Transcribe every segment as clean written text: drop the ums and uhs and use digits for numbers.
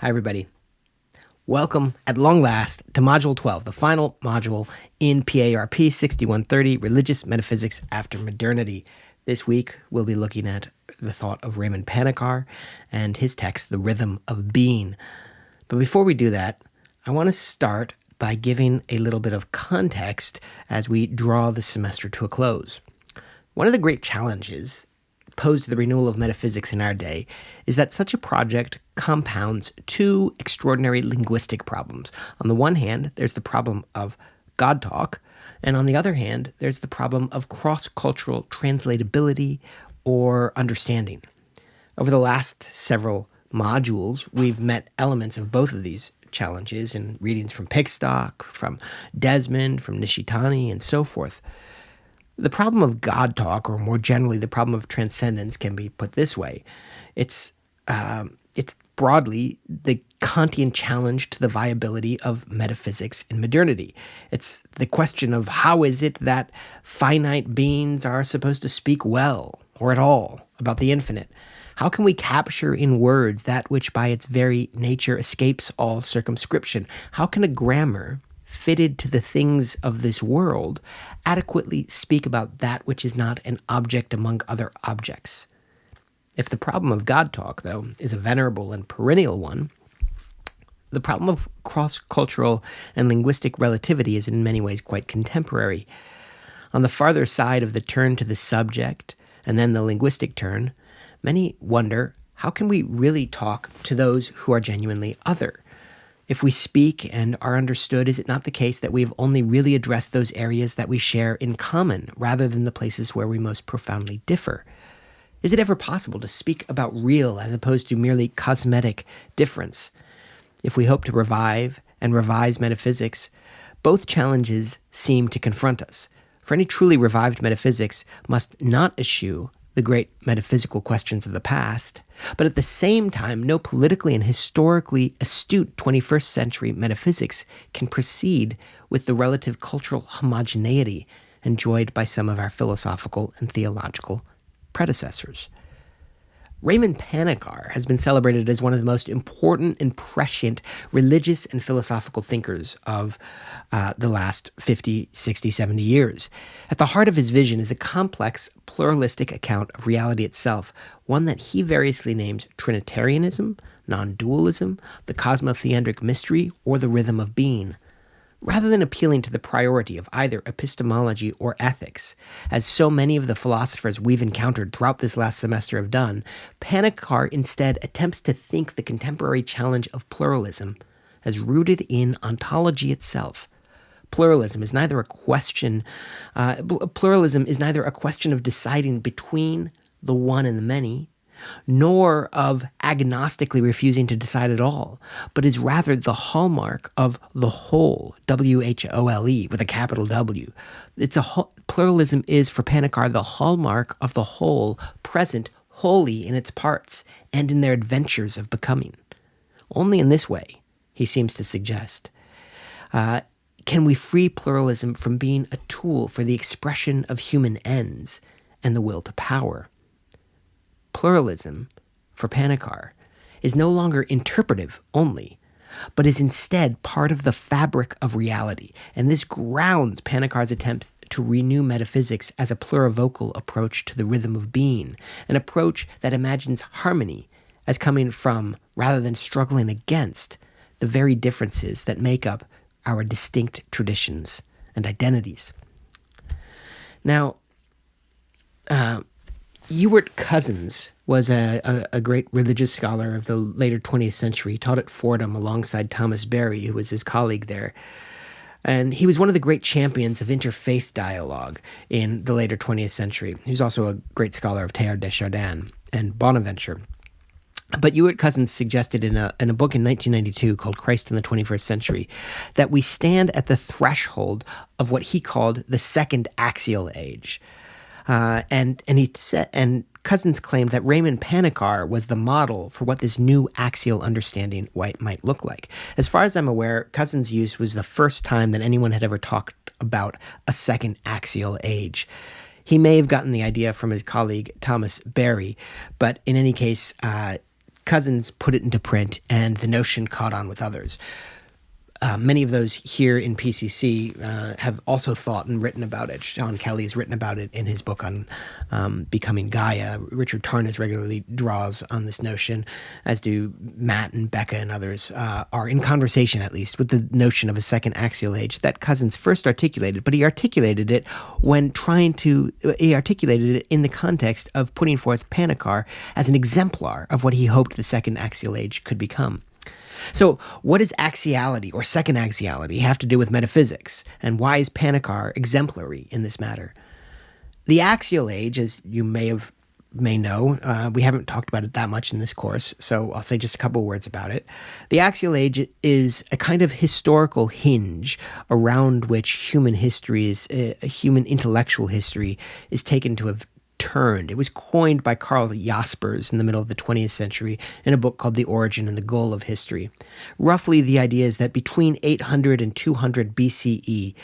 Hi, everybody. Welcome, at long last, to Module 12, the final module in PARP 6130, Religious Metaphysics After Modernity. This week, we'll be looking at the thought of Raymond Panikkar and his text, The Rhythm of Being. But before we do that, I want to start by giving a little bit of context as we draw the semester to a close. One of the great challenges posed to the renewal of metaphysics in our day is that such a project compounds two extraordinary linguistic problems. On the one hand, there's the problem of God talk, and on the other hand, there's the problem of cross-cultural translatability or understanding. Over the last several modules, we've met elements of both of these challenges in readings from Pickstock, from Desmond, from Nishitani, and so forth. The problem of God talk, or more generally, the problem of transcendence, can be put this way. It's broadly the Kantian challenge to the viability of metaphysics in modernity. It's the question of how is it that finite beings are supposed to speak well, or at all, about the infinite? How can we capture in words that which by its very nature escapes all circumscription? How can a grammar fitted to the things of this world adequately speak about that which is not an object among other objects? If the problem of God talk, though, is a venerable and perennial one, the problem of cross-cultural and linguistic relativity is in many ways quite contemporary. On the farther side of the turn to the subject, and then the linguistic turn, many wonder, how can we really talk to those who are genuinely other? If we speak and are understood, is it not the case that we have only really addressed those areas that we share in common, rather than the places where we most profoundly differ? Is it ever possible to speak about real as opposed to merely cosmetic difference? If we hope to revive and revise metaphysics, both challenges seem to confront us. For any truly revived metaphysics must not eschew the great metaphysical questions of the past, but at the same time, no politically and historically astute 21st century metaphysics can proceed with the relative cultural homogeneity enjoyed by some of our philosophical and theological predecessors. Raymond Panikkar has been celebrated as one of the most important and prescient religious and philosophical thinkers of the last 50, 60, 70 years. At the heart of his vision is a complex, pluralistic account of reality itself, one that he variously names Trinitarianism, non-dualism, the cosmotheandric mystery, or the rhythm of being. Rather than appealing to the priority of either epistemology or ethics, as so many of the philosophers we've encountered throughout this last semester have done, Panikkar instead attempts to think the contemporary challenge of pluralism as rooted in ontology itself. Pluralism is neither a question of deciding between the one and the many, nor of agnostically refusing to decide at all, but is rather the hallmark of the whole, W-H-O-L-E, with a capital W. Pluralism is, for Panikkar, the hallmark of the whole, present wholly in its parts and in their adventures of becoming. Only in this way, he seems to suggest, can we free pluralism from being a tool for the expression of human ends and the will to power. Pluralism, for Panikkar, is no longer interpretive only, but is instead part of the fabric of reality, and this grounds Panikkar's attempts to renew metaphysics as a plurivocal approach to the rhythm of being, an approach that imagines harmony as coming from, rather than struggling against, the very differences that make up our distinct traditions and identities. Now, Ewart Cousins was a great religious scholar of the later 20th century. He taught at Fordham alongside Thomas Berry, who was his colleague there. And he was one of the great champions of interfaith dialogue in the later 20th century. He was also a great scholar of Teilhard de Chardin and Bonaventure. But Ewart Cousins suggested in a book in 1992 called Christ in the 21st Century that we stand at the threshold of what he called the second axial age. And Cousins claimed that Raymond Panikkar was the model for what this new axial understanding might look like. As far as I'm aware, Cousins' use was the first time that anyone had ever talked about a second axial age. He may have gotten the idea from his colleague Thomas Berry, but in any case, Cousins put it into print, and the notion caught on with others. Many of those here in PCC have also thought and written about it. Sean Kelly has written about it in his book on Becoming Gaia. Richard Tarnas regularly draws on this notion, as do Matt and Becca and others, are in conversation, at least, with the notion of a second axial age that Cousins first articulated, but he articulated it in the context of putting forth Panikkar as an exemplar of what he hoped the second axial age could become. So what does axiality or second axiality have to do with metaphysics? And why is Panikkar exemplary in this matter? The axial age, as you may know, we haven't talked about it that much in this course, so I'll say just a couple of words about it. The axial age is a kind of historical hinge around which human intellectual history is taken to have turned. It was coined by Karl Jaspers in the middle of the 20th century in a book called The Origin and the Goal of History. Roughly, the idea is that between 800 and 200 BCE,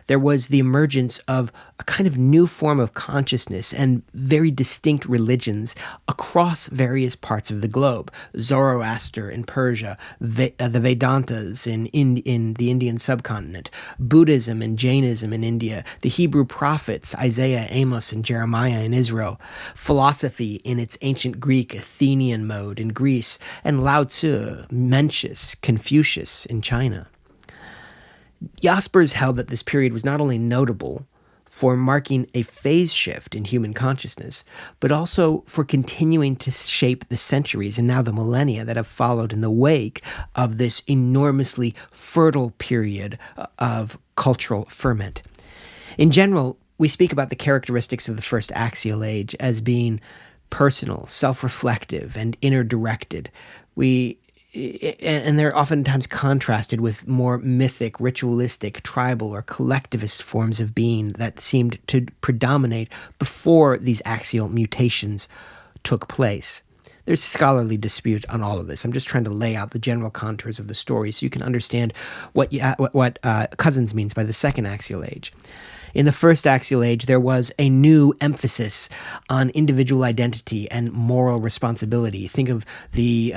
there was the emergence of a kind of new form of consciousness and very distinct religions across various parts of the globe. Zoroaster in Persia, the Vedantas in the Indian subcontinent, Buddhism and Jainism in India, the Hebrew prophets, Isaiah, Amos, and Jeremiah in Israel, philosophy in its ancient Greek Athenian mode in Greece, and Lao Tzu, Mencius, Confucius in China. Jaspers held that this period was not only notable for marking a phase shift in human consciousness, but also for continuing to shape the centuries and now the millennia that have followed in the wake of this enormously fertile period of cultural ferment. In general, we speak about the characteristics of the first axial age as being personal, self-reflective, and inner-directed. And they're oftentimes contrasted with more mythic, ritualistic, tribal, or collectivist forms of being that seemed to predominate before these axial mutations took place. There's scholarly dispute on all of this. I'm just trying to lay out the general contours of the story so you can understand what Cousins means by the second axial age. In the first axial age, there was a new emphasis on individual identity and moral responsibility. Think of the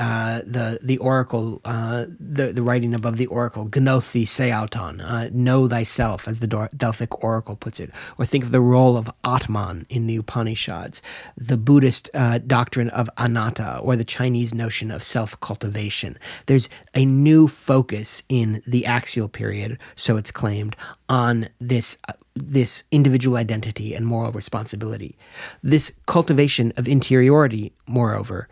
oracle, the writing above the oracle, Gnothi Seauton, know thyself, as the Delphic oracle puts it. Or think of the role of Atman in the Upanishads, the Buddhist doctrine of anatta, or the Chinese notion of self-cultivation. There's a new focus in the axial period, so it's claimed, on this individual identity and moral responsibility. This cultivation of interiority, moreover,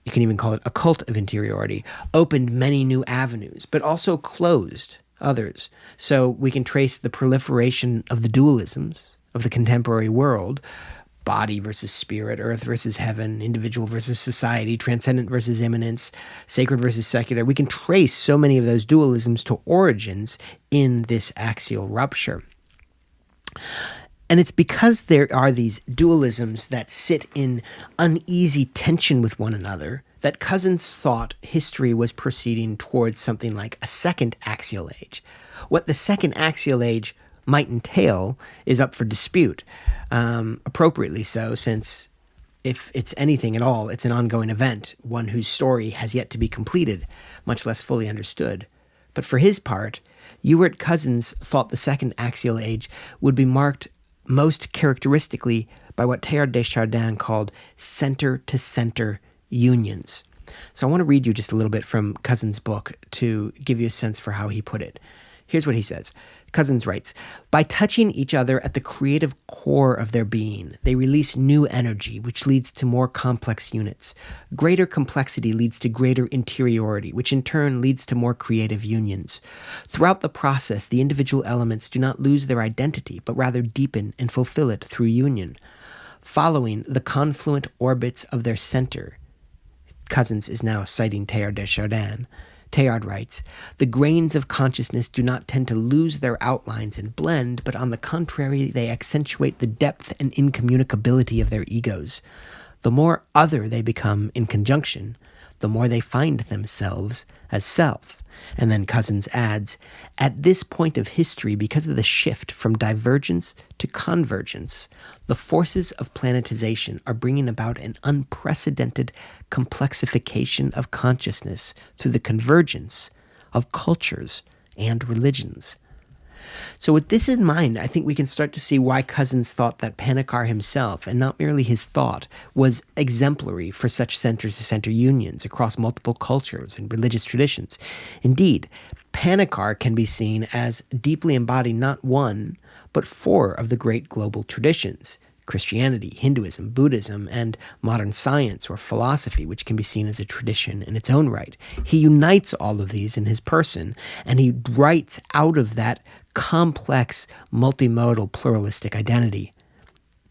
you can even call it a cult of interiority, opened many new avenues, but also closed others. So we can trace the proliferation of the dualisms of the contemporary world: body versus spirit, earth versus heaven, individual versus society, transcendent versus immanence, sacred versus secular. We can trace so many of those dualisms to origins in this axial rupture. And it's because there are these dualisms that sit in uneasy tension with one another that Cousins thought history was proceeding towards something like a second axial age. What the second axial age might entail is up for dispute, appropriately so, since if it's anything at all, it's an ongoing event, one whose story has yet to be completed, much less fully understood. But for his part, Ewart Cousins thought the second axial age would be marked most characteristically by what Teilhard de Chardin called center-to-center unions. So I want to read you just a little bit from Cousins' book to give you a sense for how he put it. Here's what he says. Cousins writes, "By touching each other at the creative core of their being, they release new energy, which leads to more complex units. Greater complexity leads to greater interiority, which in turn leads to more creative unions. Throughout the process, the individual elements do not lose their identity, but rather deepen and fulfill it through union. Following the confluent orbits of their center," Cousins is now citing Teilhard de Chardin, Teilhard writes, "The grains of consciousness do not tend to lose their outlines and blend, but on the contrary, they accentuate the depth and incommunicability of their egos. The more other they become in conjunction, the more they find themselves as self. And then Cousins adds, at this point of history, because of the shift from divergence to convergence, the forces of planetization are bringing about an unprecedented complexification of consciousness through the convergence of cultures and religions. So with this in mind, I think we can start to see why Cousins thought that Panikkar himself, and not merely his thought, was exemplary for such center-to-center unions across multiple cultures and religious traditions. Indeed, Panikkar can be seen as deeply embodying not one, but four of the great global traditions: Christianity, Hinduism, Buddhism, and modern science or philosophy, which can be seen as a tradition in its own right. He unites all of these in his person, and he writes out of that complex, multimodal, pluralistic identity.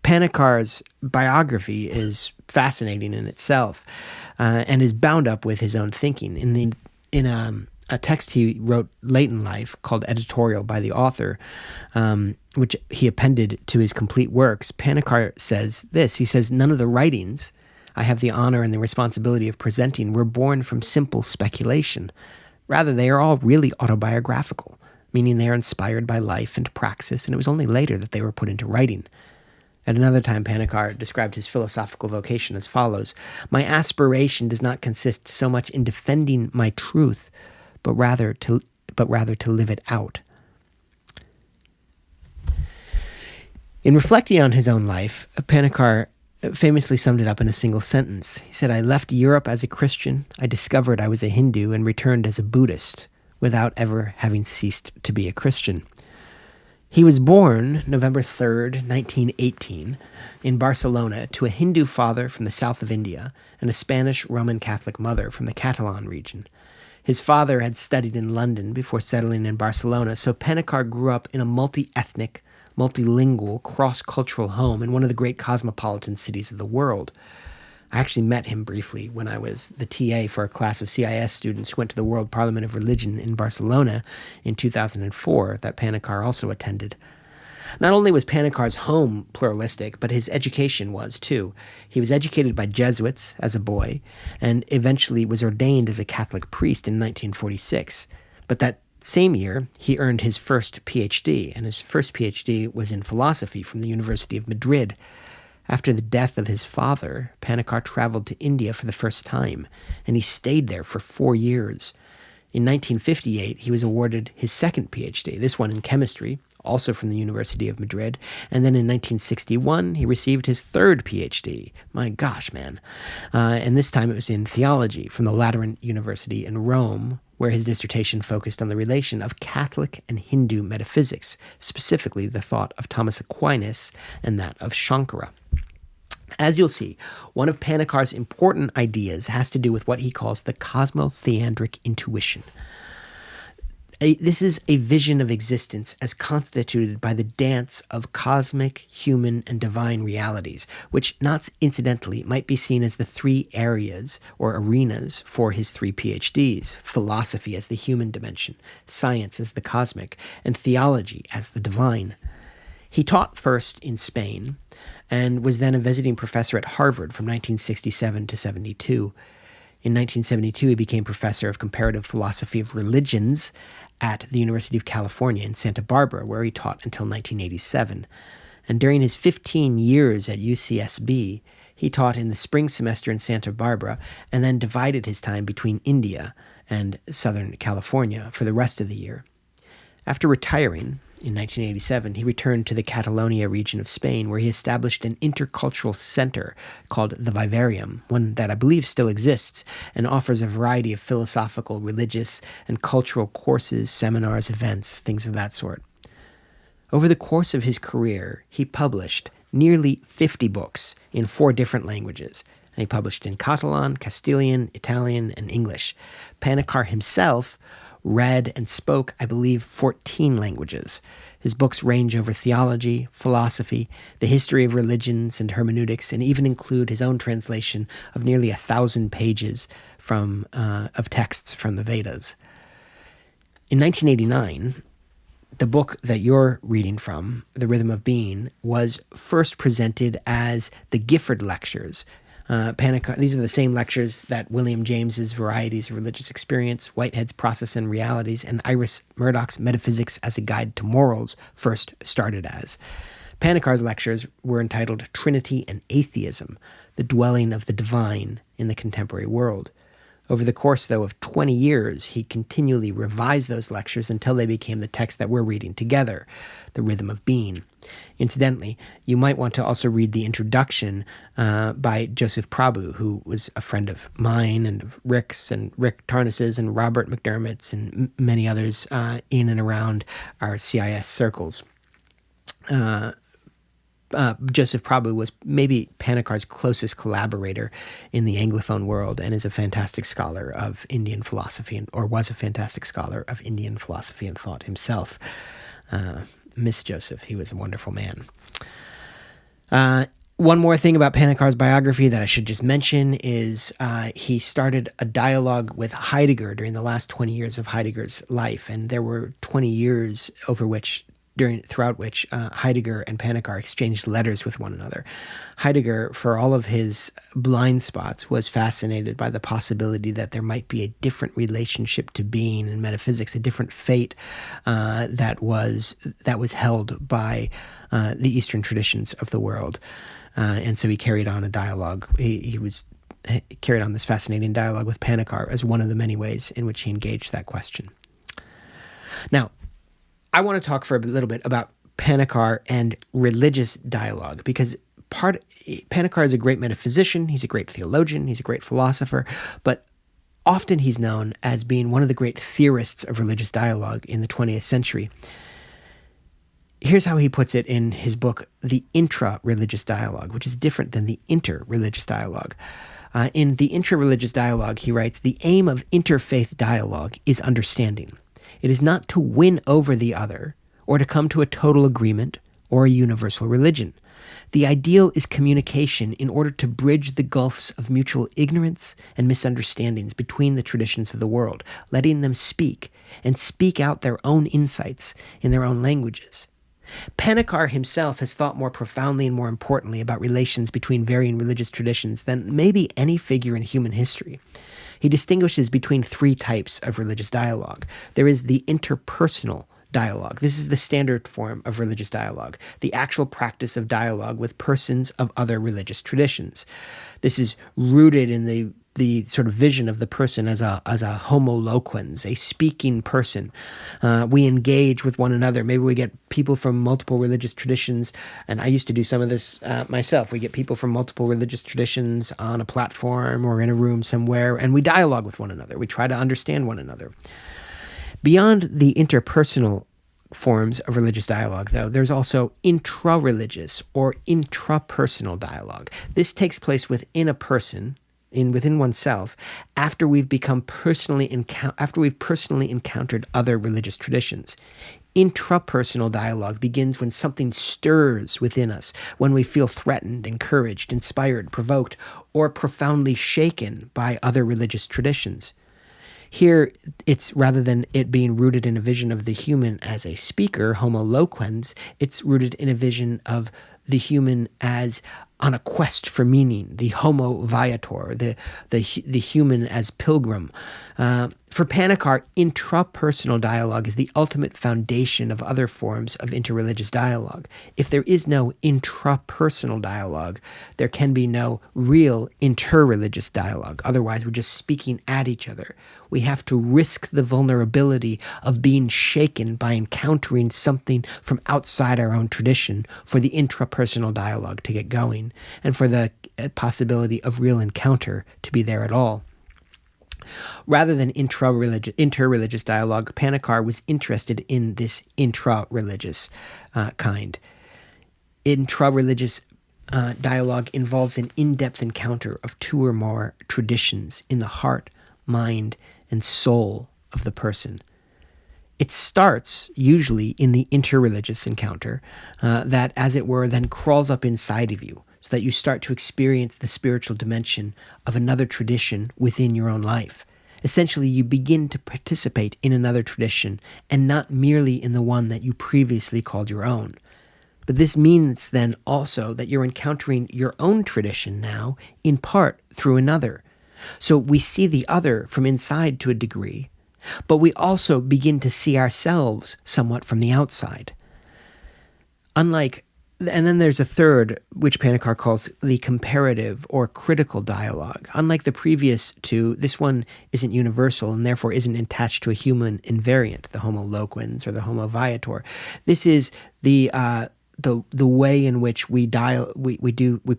Panikkar's biography is fascinating in itself, and is bound up with his own thinking. In a text he wrote late in life called Editorial by the Author, which he appended to his complete works, Panikkar says this. He says, "None of the writings I have the honor and the responsibility of presenting were born from simple speculation. Rather, they are all really autobiographical, meaning they are inspired by life and praxis, and it was only later that they were put into writing." At another time, Panikkar described his philosophical vocation as follows: "My aspiration does not consist so much in defending my truth, but rather to live it out." In reflecting on his own life, Panikkar famously summed it up in a single sentence. He said, "I left Europe as a Christian, I discovered I was a Hindu, and returned as a Buddhist, without ever having ceased to be a Christian." He was born November 3rd, 1918, in Barcelona to a Hindu father from the south of India and a Spanish Roman Catholic mother from the Catalan region. His father had studied in London before settling in Barcelona, so Panikkar grew up in a multi-ethnic, multilingual, cross-cultural home in one of the great cosmopolitan cities of the world. I actually met him briefly when I was the TA for a class of CIS students who went to the World Parliament of Religion in Barcelona in 2004 that Panikkar also attended. Not only was Panikkar's home pluralistic, but his education was too. He was educated by Jesuits as a boy and eventually was ordained as a Catholic priest in 1946. But that same year, he earned his first PhD, and his first PhD was in philosophy from the University of Madrid. After the death of his father, Panikkar traveled to India for the first time, and he stayed there for 4 years. In 1958, he was awarded his second PhD, this one in chemistry, also from the University of Madrid. And then in 1961, he received his third PhD. My gosh, man. And this time it was in theology from the Lateran University in Rome, where his dissertation focused on the relation of Catholic and Hindu metaphysics, specifically the thought of Thomas Aquinas and that of Shankara. As you'll see, one of Panikkar's important ideas has to do with what he calls the cosmotheandric intuition. This is a vision of existence as constituted by the dance of cosmic, human, and divine realities, which, not incidentally, might be seen as the three areas or arenas for his three PhDs: philosophy as the human dimension, science as the cosmic, and theology as the divine. He taught first in Spain and was then a visiting professor at Harvard from 1967 to 72. In 1972, he became professor of comparative philosophy of religions at the University of California in Santa Barbara, where he taught until 1987. And during his 15 years at UCSB, he taught in the spring semester in Santa Barbara and then divided his time between India and Southern California for the rest of the year. After retiring in 1987, he returned to the Catalonia region of Spain, where he established an intercultural center called the Vivarium, one that I believe still exists, and offers a variety of philosophical, religious, and cultural courses, seminars, events, things of that sort. Over the course of his career, he published nearly 50 books in 4 different languages. He published in Catalan, Castilian, Italian, and English. Panikkar himself read and spoke, I believe, 14 languages. His books range over theology, philosophy, the history of religions and hermeneutics, and even include his own translation of nearly 1,000 pages of texts from the Vedas. In 1989, the book that you're reading from, The Rhythm of Being, was first presented as the Gifford Lectures Panikkar, these are the same lectures that William James's Varieties of Religious Experience, Whitehead's Process and Realities, and Iris Murdoch's Metaphysics as a Guide to Morals first started as. Panikkar's lectures were entitled Trinity and Atheism, the Dwelling of the Divine in the Contemporary World. Over the course, though, of 20 years, he continually revised those lectures until they became the text that we're reading together, The Rhythm of Being. Incidentally, you might want to also read the introduction by Joseph Prabhu, who was a friend of mine and of Rick's and Rick Tarnas's and Robert McDermott's and many others in and around our CIS circles. Joseph Prabhu was maybe Panikkar's closest collaborator in the Anglophone world and is a fantastic scholar of Indian philosophy, or was a fantastic scholar of Indian philosophy and thought himself. Miss Joseph, he was a wonderful man. One more thing about Panikkar's biography that I should just mention is he started a dialogue with Heidegger during the last 20 years of Heidegger's life, and there were 20 years throughout which Heidegger and Panikkar exchanged letters with one another. Heidegger, for all of his blind spots, was fascinated by the possibility that there might be a different relationship to being in metaphysics, a different fate that was held by the Eastern traditions of the world. And so he carried on a dialogue. He carried on this fascinating dialogue with Panikkar as one of the many ways in which he engaged that question. Now, I want to talk for a little bit about Panikkar and religious dialogue, because Panikkar is a great metaphysician, he's a great theologian, he's a great philosopher, but often he's known as being one of the great theorists of religious dialogue in the 20th century. Here's how he puts it in his book, The Intra-Religious Dialogue, which is different than the Inter-Religious Dialogue. In The Intra-Religious Dialogue, he writes, "The aim of interfaith dialogue is understanding. It is not to win over the other, or to come to a total agreement, or a universal religion. The ideal is communication in order to bridge the gulfs of mutual ignorance and misunderstandings between the traditions of the world, letting them speak, and speak out their own insights in their own languages." Panikkar himself has thought more profoundly and more importantly about relations between varying religious traditions than maybe any figure in human history. He distinguishes between three types of religious dialogue. There is the interpersonal dialogue. This is the standard form of religious dialogue, the actual practice of dialogue with persons of other religious traditions. This is rooted in the sort of vision of the person as a homo loquens, a speaking person. We engage with one another. Maybe we get people from multiple religious traditions, and I used to do some of this myself. We get people from multiple religious traditions on a platform or in a room somewhere, and we dialogue with one another. We try to understand one another. Beyond the interpersonal forms of religious dialogue, though, there's also intra-religious or intrapersonal dialogue. This takes place within a person, within oneself, after we've personally encountered other religious traditions. Intrapersonal dialogue begins when something stirs within us, when we feel threatened, encouraged, inspired, provoked, or profoundly shaken by other religious traditions. Here, it's rather than it being rooted in a vision of the human as a speaker, homo loquens, it's rooted in a vision of the human as on a quest for meaning, the homo viator, the human as pilgrim. For Panikkar, intrapersonal dialogue is the ultimate foundation of other forms of interreligious dialogue. If there is no intrapersonal dialogue, there can be no real interreligious dialogue. Otherwise, we're just speaking at each other. We have to risk the vulnerability of being shaken by encountering something from outside our own tradition for the intrapersonal dialogue to get going, and for the possibility of real encounter to be there at all. Rather than interreligious dialogue, Panikkar was interested in this intra-religious kind. Intra-religious dialogue involves an in-depth encounter of two or more traditions in the heart, mind, and soul of the person. It starts usually in the interreligious encounter that, as it were, then crawls up inside of you, so that you start to experience the spiritual dimension of another tradition within your own life. Essentially, you begin to participate in another tradition and not merely in the one that you previously called your own. But this means then also that you're encountering your own tradition now, in part through another. So we see the other from inside to a degree, but we also begin to see ourselves somewhat from the outside. And then there's a third, which Panikkar calls the comparative or critical dialogue. Unlike the previous two, this one isn't universal and therefore isn't attached to a human invariant, the Homo loquens or the Homo viator. This is the way in which we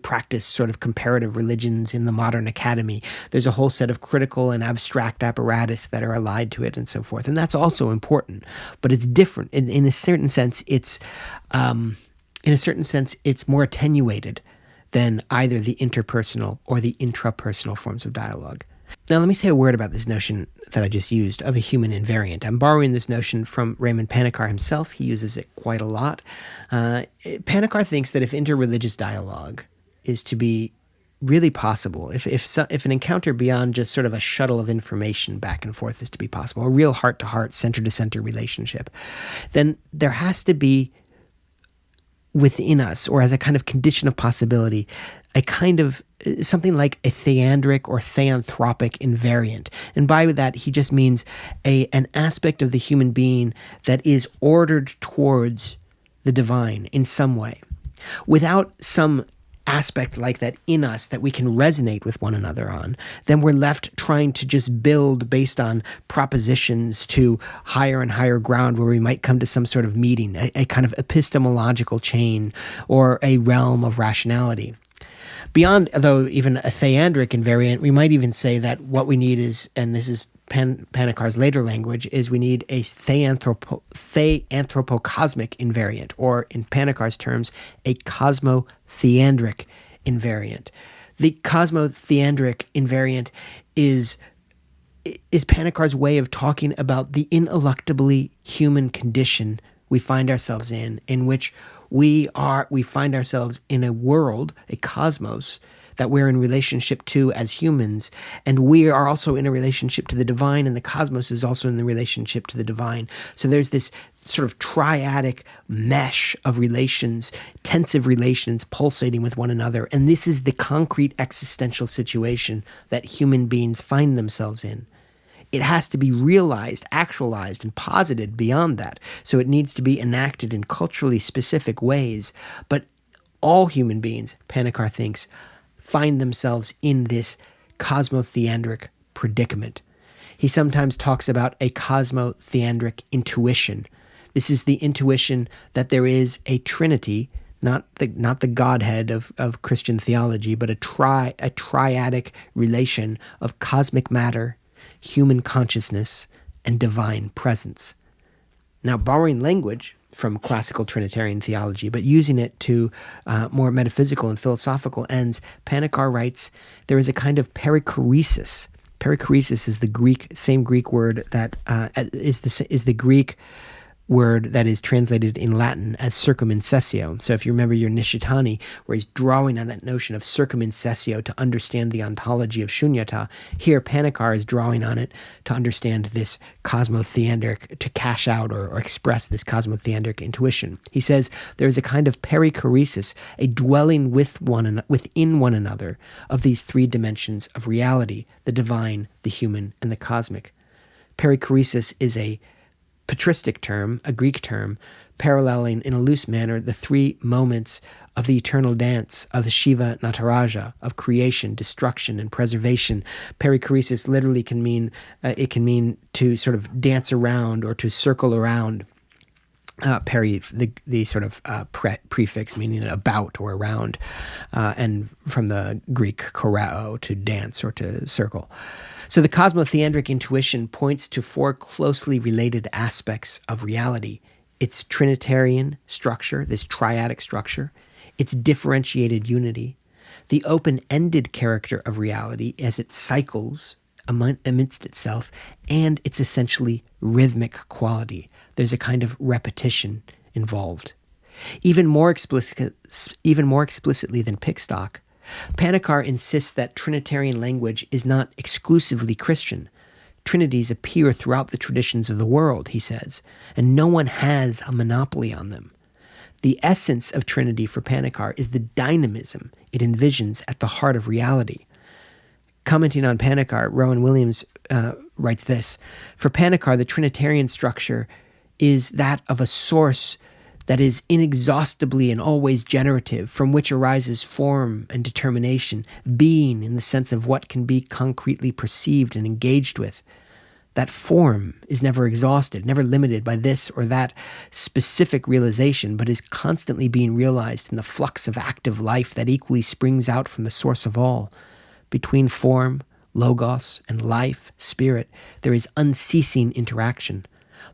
practice sort of comparative religions in the modern academy. There's a whole set of critical and abstract apparatus that are allied to it and so forth, and that's also important. But it's different in a certain sense. It's more attenuated than either the interpersonal or the intrapersonal forms of dialogue. Now, let me say a word about this notion that I just used of a human invariant. I'm borrowing this notion from Raymond Panikkar himself. He uses it quite a lot. Panikkar thinks that if interreligious dialogue is to be really possible, if an encounter beyond just sort of a shuttle of information back and forth is to be possible, a real heart-to-heart, center-to-center relationship, then there has to be within us, or as a kind of condition of possibility, a kind of something like a theandric or theanthropic invariant. And by that, he just means an aspect of the human being that is ordered towards the divine in some way. Without some aspect like that in us that we can resonate with one another on, then we're left trying to just build based on propositions to higher and higher ground where we might come to some sort of meeting, a kind of epistemological chain or a realm of rationality. Beyond, though, even a theandric invariant, we might even say that what we need is, and this is Panikkar's later language, is we need a theanthropocosmic invariant, or in Panikkar's terms, a cosmotheandric invariant. The cosmotheandric invariant is Panikkar's way of talking about the ineluctably human condition we find ourselves in which we find ourselves in a world, a cosmos, that we're in relationship to as humans, and we are also in a relationship to the divine, and the cosmos is also in the relationship to the divine. So there's this sort of triadic mesh of relations, tensive relations pulsating with one another, and this is the concrete existential situation that human beings find themselves in. It has to be realized, actualized, and posited beyond that. So it needs to be enacted in culturally specific ways. But all human beings, Panikkar thinks, find themselves in this cosmotheandric predicament. He sometimes talks about a cosmotheandric intuition. This is the intuition that there is a trinity, not the Godhead of Christian theology, but a triadic relation of cosmic matter, human consciousness, and divine presence. Now, borrowing language from classical Trinitarian theology, but using it to more metaphysical and philosophical ends, Panikkar writes, there is a kind of perichoresis. Perichoresis is the same Greek word that is the Greek word that is translated in Latin as circumincessio. So if you remember your Nishitani, where he's drawing on that notion of circumincessio to understand the ontology of shunyata, here Panikkar is drawing on it to understand this cosmotheandric, to cash out or express this cosmotheandric intuition. He says there is a kind of perichoresis, a dwelling within one another of these three dimensions of reality, the divine, the human, and the cosmic. Perichoresis is a patristic term, a Greek term, paralleling in a loose manner the three moments of the eternal dance of Shiva Nataraja, of creation, destruction, and preservation. Perichoresis literally can mean to sort of dance around or to circle around. Peri, the sort of prefix meaning about or around, and from the Greek choreo, to dance or to circle. So the cosmotheandric intuition points to four closely related aspects of reality: its Trinitarian structure, this triadic structure, its differentiated unity, the open-ended character of reality as it cycles amidst itself, and its essentially rhythmic quality. There's a kind of repetition involved. Even more explicitly than Pickstock, Panikkar insists that Trinitarian language is not exclusively Christian. Trinities appear throughout the traditions of the world, he says, and no one has a monopoly on them. The essence of Trinity for Panikkar is the dynamism it envisions at the heart of reality. Commenting on Panikkar, Rowan Williams writes this: for Panikkar, the Trinitarian structure is that of a source that is inexhaustibly and always generative, from which arises form and determination, being in the sense of what can be concretely perceived and engaged with. That form is never exhausted, never limited by this or that specific realization, but is constantly being realized in the flux of active life that equally springs out from the source of all. Between form, logos, and life, spirit, there is unceasing interaction.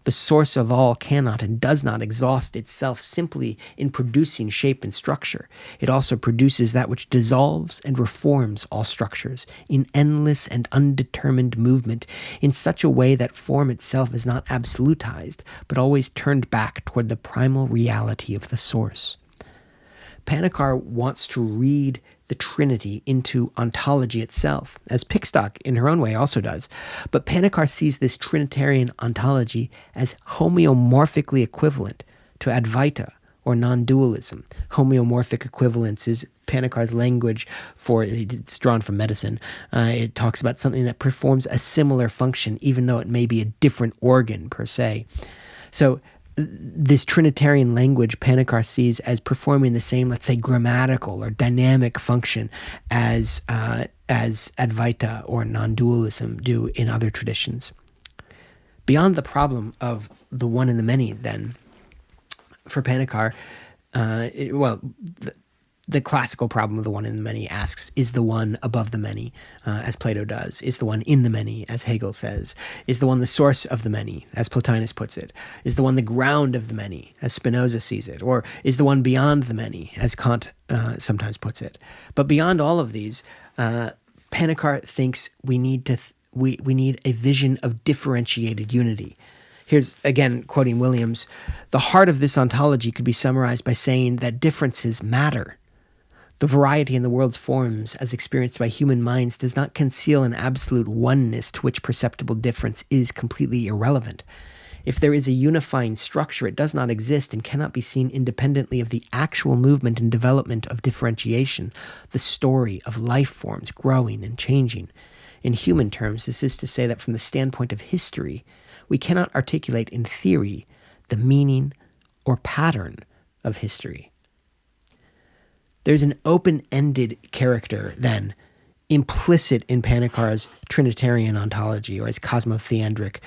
The source of all cannot and does not exhaust itself simply in producing shape and structure. It also produces that which dissolves and reforms all structures in endless and undetermined movement in such a way that form itself is not absolutized, but always turned back toward the primal reality of the source. Panikkar wants to read the Trinity into ontology itself, as Pickstock in her own way also does. But Panikkar sees this Trinitarian ontology as homeomorphically equivalent to Advaita, or non-dualism. Homeomorphic equivalence is Panikkar's language for, it's drawn from medicine. It talks about something that performs a similar function, even though it may be a different organ per se. So this Trinitarian language Panikkar sees as performing the same, let's say, grammatical or dynamic function as Advaita or non-dualism do in other traditions. Beyond the problem of the one and the many, then, for Panikkar, the classical problem of the one in the many asks, is the one above the many, as Plato does? Is the one in the many, as Hegel says? Is the one the source of the many, as Plotinus puts it? Is the one the ground of the many, as Spinoza sees it? Or is the one beyond the many, as Kant sometimes puts it? But beyond all of these, Panikkar thinks we need a vision of differentiated unity. Here's, again, quoting Williams: the heart of this ontology could be summarized by saying that differences matter. The variety in the world's forms, as experienced by human minds, does not conceal an absolute oneness to which perceptible difference is completely irrelevant. If there is a unifying structure, it does not exist and cannot be seen independently of the actual movement and development of differentiation, the story of life forms growing and changing. In human terms, this is to say that from the standpoint of history, we cannot articulate in theory the meaning or pattern of history. There's an open-ended character, then, implicit in Panikkar's Trinitarian ontology, or his cosmotheandric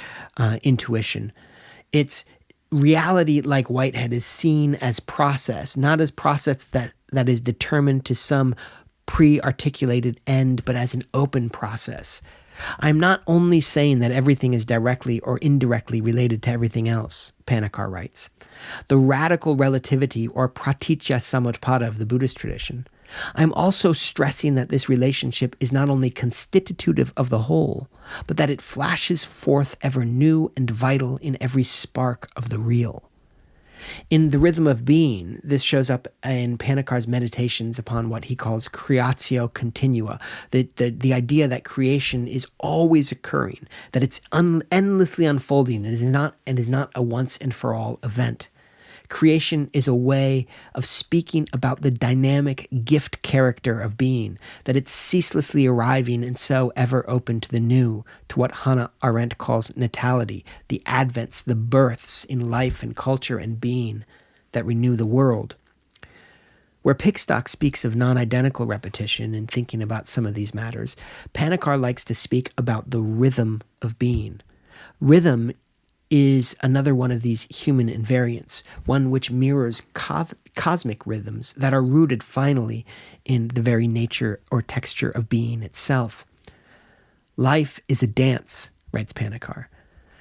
intuition. It's reality, like Whitehead, is seen as process, not as process that is determined to some pre-articulated end, but as an open process. I'm not only saying that everything is directly or indirectly related to everything else, Panikkar writes. The radical relativity or pratitya samutpada of the Buddhist tradition. I'm also stressing that this relationship is not only constitutive of the whole, but that it flashes forth ever new and vital in every spark of the real. In The Rhythm of Being, this shows up in Panikkar's meditations upon what he calls creatio continua, the idea that creation is always occurring, that it's endlessly unfolding and is not a once and for all event. Creation is a way of speaking about the dynamic gift character of being, that it's ceaselessly arriving and so ever open to the new, to what Hannah Arendt calls natality, the advents, the births in life and culture and being that renew the world. Where Pickstock speaks of non-identical repetition in thinking about some of these matters, Panikkar likes to speak about the rhythm of being. Rhythm is another one of these human invariants, one which mirrors cosmic rhythms that are rooted finally in the very nature or texture of being itself. Life is a dance, writes Panikkar.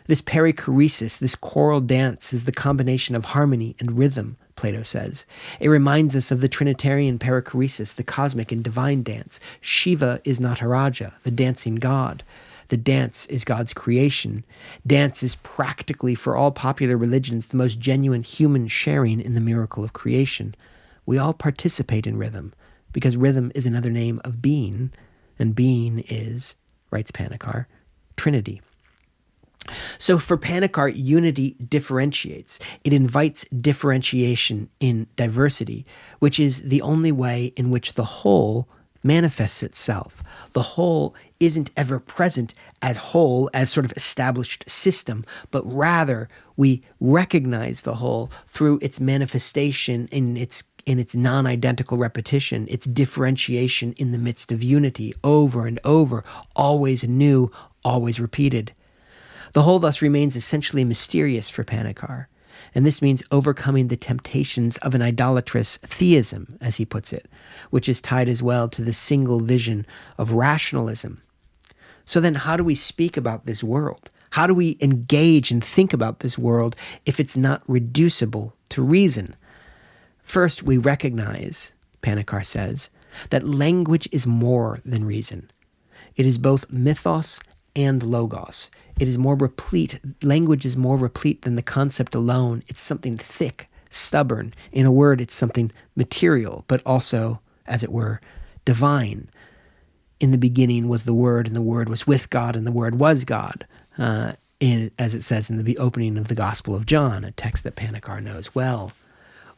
This perichoresis, this choral dance, is the combination of harmony and rhythm, Plato says. It reminds us of the Trinitarian perichoresis, the cosmic and divine dance. Shiva is Nataraja, the dancing god. The dance is God's creation. Dance is practically, for all popular religions, the most genuine human sharing in the miracle of creation. We all participate in rhythm, because rhythm is another name of being, and being is, writes Panikkar, Trinity. So for Panikkar, unity differentiates. It invites differentiation in diversity, which is the only way in which the whole manifests itself. The whole isn't ever present as whole, as sort of established system, but rather we recognize the whole through its manifestation in its non-identical repetition, its differentiation in the midst of unity, over and over, always anew, always repeated. The whole thus remains essentially mysterious for Panikkar, and this means overcoming the temptations of an idolatrous theism, as he puts it, which is tied as well to the single vision of rationalism. So then how do we speak about this world? How do we engage and think about this world if it's not reducible to reason? First, we recognize, Panikkar says, that language is more than reason. It is both mythos and logos. It is more replete. Language is more replete than the concept alone. It's something thick, stubborn. In a word, it's something material, but also, as it were, divine. In the beginning was the Word, and the Word was with God, and the Word was God, as it says in the opening of the Gospel of John, a text that Panikkar knows well.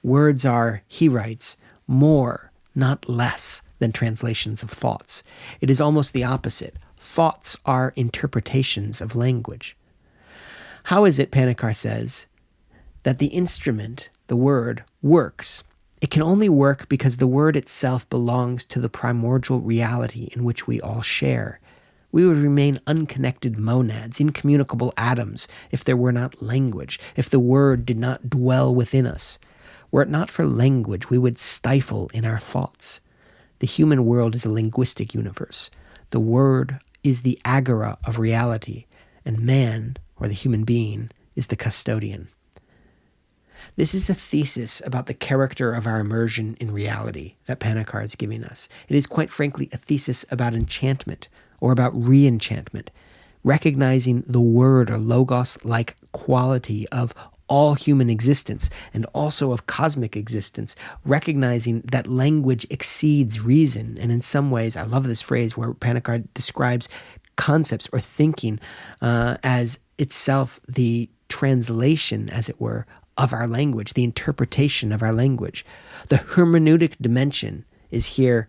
Words are, he writes, more, not less, than translations of thoughts. It is almost the opposite. Thoughts are interpretations of language. How is it, Panikkar says, that the instrument, the word, works? It can only work because the word itself belongs to the primordial reality in which we all share. We would remain unconnected monads, incommunicable atoms, if there were not language, if the word did not dwell within us. Were it not for language, we would stifle in our thoughts. The human world is a linguistic universe. The word is the agora of reality, and man, or the human being, is the custodian. This is a thesis about the character of our immersion in reality that Panikkar is giving us. It is quite frankly a thesis about enchantment, or about re-enchantment, recognizing the word or logos-like quality of all human existence and also of cosmic existence, recognizing that language exceeds reason. And in some ways, I love this phrase where Panikkar describes concepts or thinking as itself the translation, as it were, of our language, the interpretation of our language. The hermeneutic dimension is here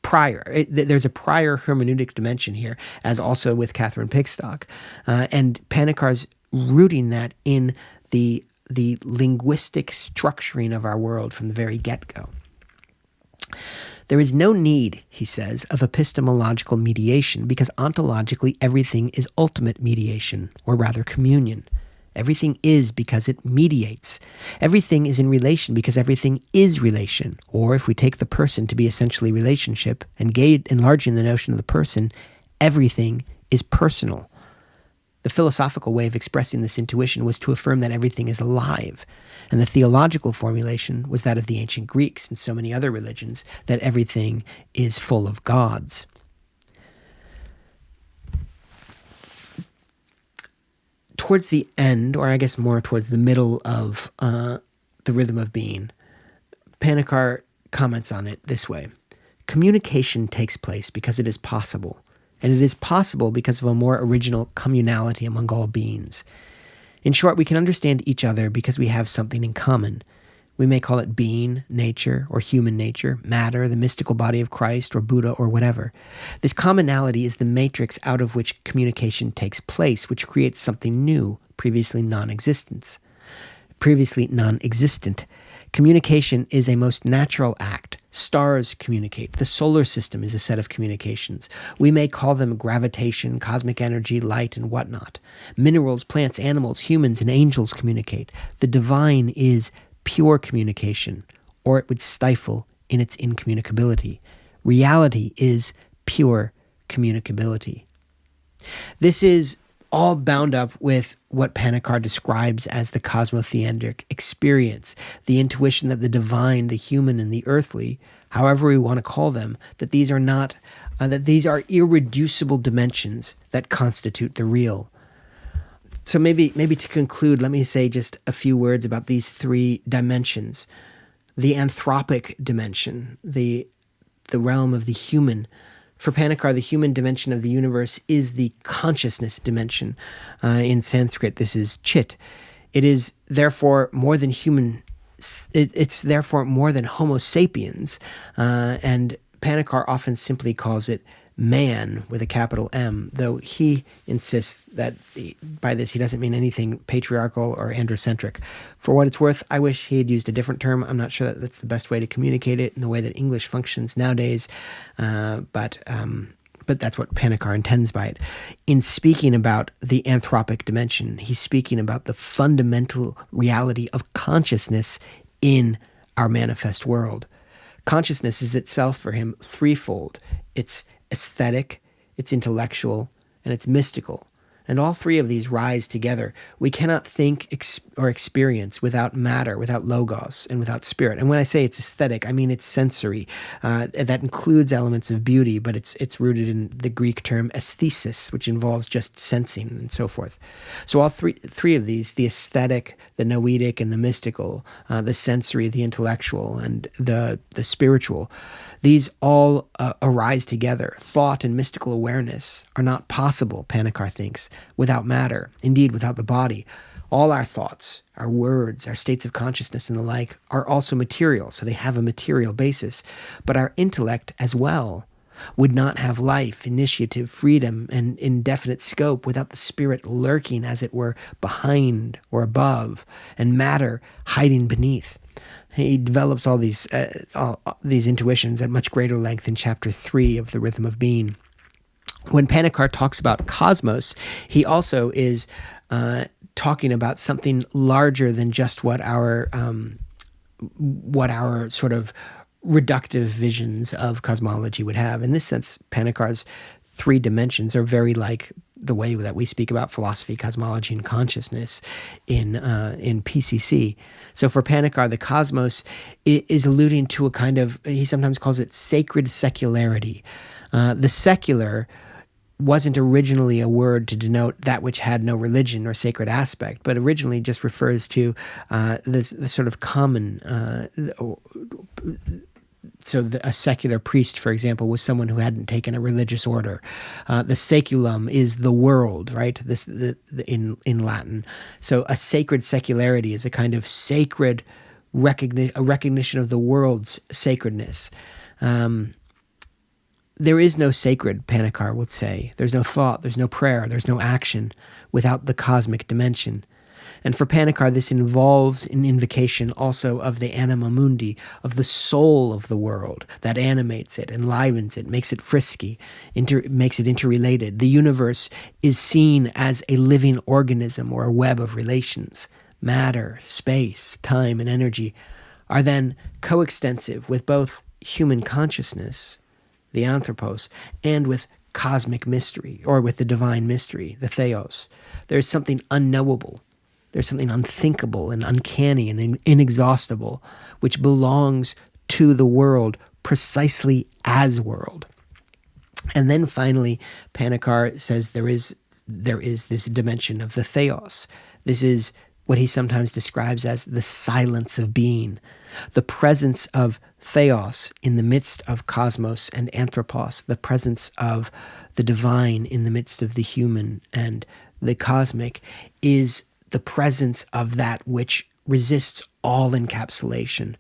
prior. There's a prior hermeneutic dimension here, as also with Catherine Pickstock. And Panikkar's rooting that in the linguistic structuring of our world from the very get-go. There is no need, he says, of epistemological mediation because ontologically everything is ultimate mediation, or rather communion. Everything is because it mediates. Everything is in relation because everything is relation. Or if we take the person to be essentially relationship, enlarging the notion of the person, everything is personal. The philosophical way of expressing this intuition was to affirm that everything is alive, and the theological formulation was that of the ancient Greeks and so many other religions, that everything is full of gods. Towards the end, or I guess more towards the middle of the Rhythm of Being, Panikkar comments on it this way. Communication takes place because it is possible. And it is possible because of a more original communality among all beings. In short, we can understand each other because we have something in common. We may call it being, nature, or human nature, matter, the mystical body of Christ, or Buddha, or whatever. This commonality is the matrix out of which communication takes place, which creates something new, previously non-existent. Communication is a most natural act. Stars communicate. The solar system is a set of communications. We may call them gravitation, cosmic energy, light, and whatnot. Minerals, plants, animals, humans, and angels communicate. The divine is pure communication, or it would stifle in its incommunicability. Reality is pure communicability. This is all bound up with what Panikkar describes as the cosmotheandric experience, the intuition that the divine, the human, and the earthly, however we want to call them, that these are not, that these are irreducible dimensions that constitute the real. So maybe to conclude, let me say just a few words about these three dimensions. The anthropic dimension, the realm of the human, For Panikkar, the human dimension of the universe is the consciousness dimension. In Sanskrit, this is chit. It is therefore more than human. It's therefore more than Homo sapiens, and Panikkar often simply calls it man with a capital M, though he insists that by this he doesn't mean anything patriarchal or androcentric. For what it's worth, I wish he had used a different term. I'm not sure that that's the best way to communicate it in the way that English functions nowadays, but that's what Panikkar intends by it. In speaking about the anthropic dimension, he's speaking about the fundamental reality of consciousness in our manifest world. Consciousness is itself for him threefold. It's aesthetic, it's intellectual, and it's mystical. And all three of these rise together. We cannot think or experience without matter, without logos, and without spirit. And when I say it's aesthetic, I mean it's sensory. That includes elements of beauty, but it's rooted in the Greek term aesthesis, which involves just sensing and so forth. So all three of these, the aesthetic, the noetic, and the mystical, the sensory, the intellectual, and the spiritual, these all arise together. Thought and mystical awareness are not possible, Panikkar thinks, without matter, indeed without the body. All our thoughts, our words, our states of consciousness and the like are also material, so they have a material basis. But our intellect as well would not have life, initiative, freedom, and indefinite scope without the spirit lurking, as it were, behind or above, and matter hiding beneath. He develops all these intuitions at much greater length in chapter 3 of The Rhythm of Being. When Panikkar talks about cosmos, he also is talking about something larger than just what our sort of reductive visions of cosmology would have. In this sense, Panikkar's three dimensions are very like the way that we speak about philosophy, cosmology, and consciousness in PCC. So for Panikkar, the cosmos is alluding to a kind of, he sometimes calls it sacred secularity. The secular wasn't originally a word to denote that which had no religion or sacred aspect, but originally just refers to this sort of common. A secular priest, for example, was someone who hadn't taken a religious order. The saeculum is the world, right? In Latin. So a sacred secularity is a kind of sacred recognition of the world's sacredness. There is no sacred, Panikkar would say. There's no thought, there's no prayer, there's no action without the cosmic dimension. And for Panikkar, this involves an invocation also of the anima mundi, of the soul of the world that animates it, enlivens it, makes it frisky, makes it interrelated. The universe is seen as a living organism or a web of relations. Matter, space, time, and energy are then coextensive with both human consciousness, the anthropos, and with cosmic mystery, or with the divine mystery, the theos. There is something unknowable. There's something unthinkable and uncanny and inexhaustible, which belongs to the world precisely as world. And then finally, Panikkar says there is this dimension of the theos. This is what he sometimes describes as the silence of being, the presence of theos in the midst of cosmos and anthropos, the presence of the divine in the midst of the human and the cosmic, is the presence of that which resists all encapsulation,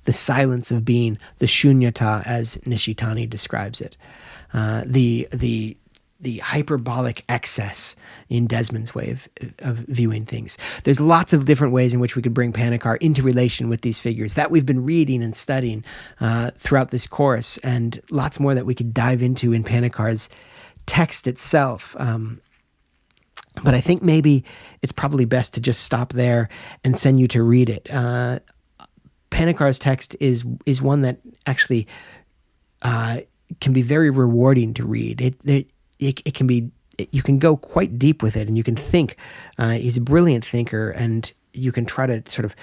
the silence of being, the shunyata, as Nishitani describes it, the hyperbolic excess in Desmond's way of viewing things. There's lots of different ways in which we could bring Panikkar into relation with these figures that we've been reading and studying throughout this course, and lots more that we could dive into in Panikkar's text itself. But I think maybe it's probably best to just stop there and send you to read it. Panikkar's text is one that actually can be very rewarding to read. It can be, you can go quite deep with it, and you can think. He's a brilliant thinker, and you can try to sort of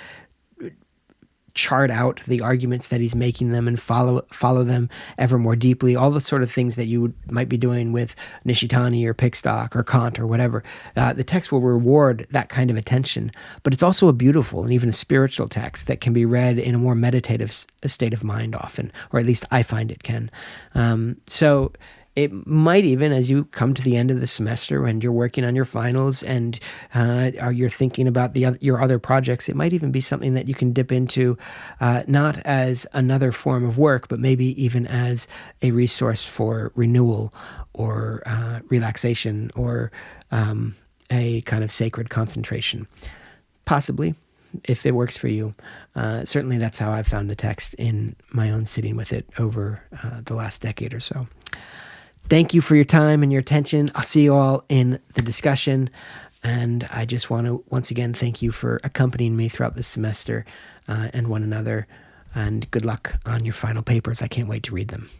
chart out the arguments that he's making them and follow them ever more deeply. All the sort of things that you might be doing with Nishitani or Pickstock or Kant or whatever. The text will reward that kind of attention, but it's also a beautiful and even a spiritual text that can be read in a more meditative state of mind often, or at least I find it can. So It might even, as you come to the end of the semester and you're working on your finals and you're thinking about your other projects, it might even be something that you can dip into, not as another form of work, but maybe even as a resource for renewal or relaxation or a kind of sacred concentration. Possibly, if it works for you. Certainly, that's how I've found the text in my own sitting with it over the last decade or so. Thank you for your time and your attention. I'll see you all in the discussion. And I just want to once again thank you for accompanying me throughout this semester and one another. And good luck on your final papers. I can't wait to read them.